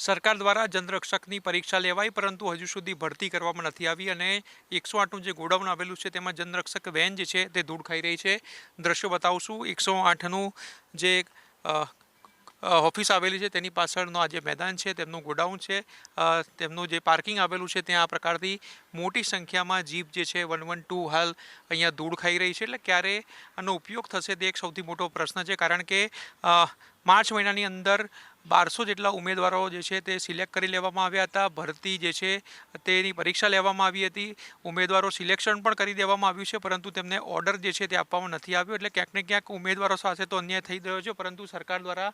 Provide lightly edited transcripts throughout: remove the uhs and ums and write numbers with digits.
સરકાર દ્વારા જનરક્ષકની પરીક્ષા લેવાઈ, પરંતુ હજુ સુધી ભરતી કરવામાં નથી આવી અને 108નું જે ગોડાઉન આવેલું છે તેમાં જનરક્ષક વેન જે છે તે ધૂળ ખાઈ રહી છે. દ્રશ્યો બતાવશું. 108નું જે ઓફિસ આવેલી છે તેની પાછળનો આ જે મેદાન છે તેમનું ગોડાઉન છે, તેમનું જે પાર્કિંગ આવેલું છે ત્યાં આ પ્રકારથી મોટી સંખ્યામાં જીપ જે છે 112 હાલ અહીંયા ધૂળ ખાઈ રહી છે. એટલે ક્યારે આનો ઉપયોગ થશે તે એક સૌથી મોટો પ્રશ્ન છે, કારણ કે માર્ચ મહિનાની અંદર 1200 જેટલા ઉમેદવારો જે છે તે સિલેક્ટ કરી લેવામાં આવ્યા હતા. ભરતી જે છે તેની પરીક્ષા લેવામાં આવી હતી. ઉમેદવારો સિલેક્શન પણ કરી દેવામાં આવ્યું છે, પરંતુ તેમને ઓર્ડર જે છે તે આપવામાં નથી આવ્યો. એટલે ક્યાંક ને ક્યાંક ઉમેદવારો સાથે તો અન્યાય થઈ રહ્યો છે, પરંતુ સરકાર દ્વારા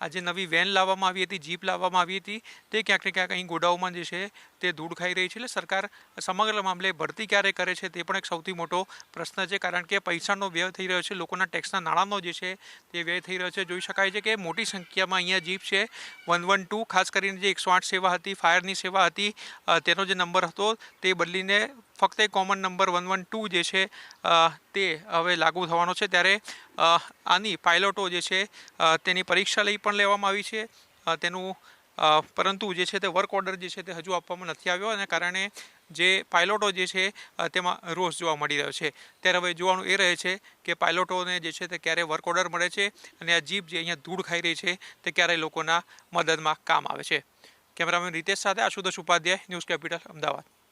આજે નવી વેન લાવવામાં આવી હતી, જીપ લાવવામાં આવી હતી, તે ક્યાંક ને ક્યાંક અહીં ગોડાઉનમાં જે છે તે ધૂળ ખાઈ રહી છે. એટલે સરકાર સમગ્ર મામલે ભરતી ક્યારે કરે છે તે પણ એક સૌથી મોટો પ્રશ્ન છે, કારણ કે પૈસાનો વ્યય થઈ રહ્યો છે, લોકોના ટેક્સના નાણાંનો જે છે તે વ્યય થઈ રહ્યો છે. જોઈ શકાય છે કે મોટી સંખ્યામાં અહીંયા જીપ છે 112, ખાસ કરીને જે 108 સેવા હતી, ફાયરની સેવા હતી, તેનો જે નંબર હતો તે બદલીને ફક્ત એક કોમન નંબર 112 જે છે તે હવે લાગુ થવાનો છે. ત્યારે આની પાયલોટો જે છે તેની પરીક્ષા પણ લેવામાં આવી છે તેનું, પરંતુ જે છે તે વર્ક ઓર્ડર જે છે તે હજુ આપવામાં નથી આવ્યો, અને કારણે જે પાયલોટો જે છે તેમાં રોષ જોવા મળી રહ્યો છે. ત્યારે હવે જોવાનું એ રહે છે કે પાયલોટોને જે છે તે ક્યારે વર્ક ઓર્ડર મળે છે અને આ જીપ જે અહીંયા ધૂળ ખાઈ રહી છે તે ક્યારે લોકોના મદદમાં કામ આવે છે. કેમેરામેન રીતેશ સાથે આશુતોષ ઉપાધ્યાય, ન્યૂઝ કેપિટલ, અમદાવાદ.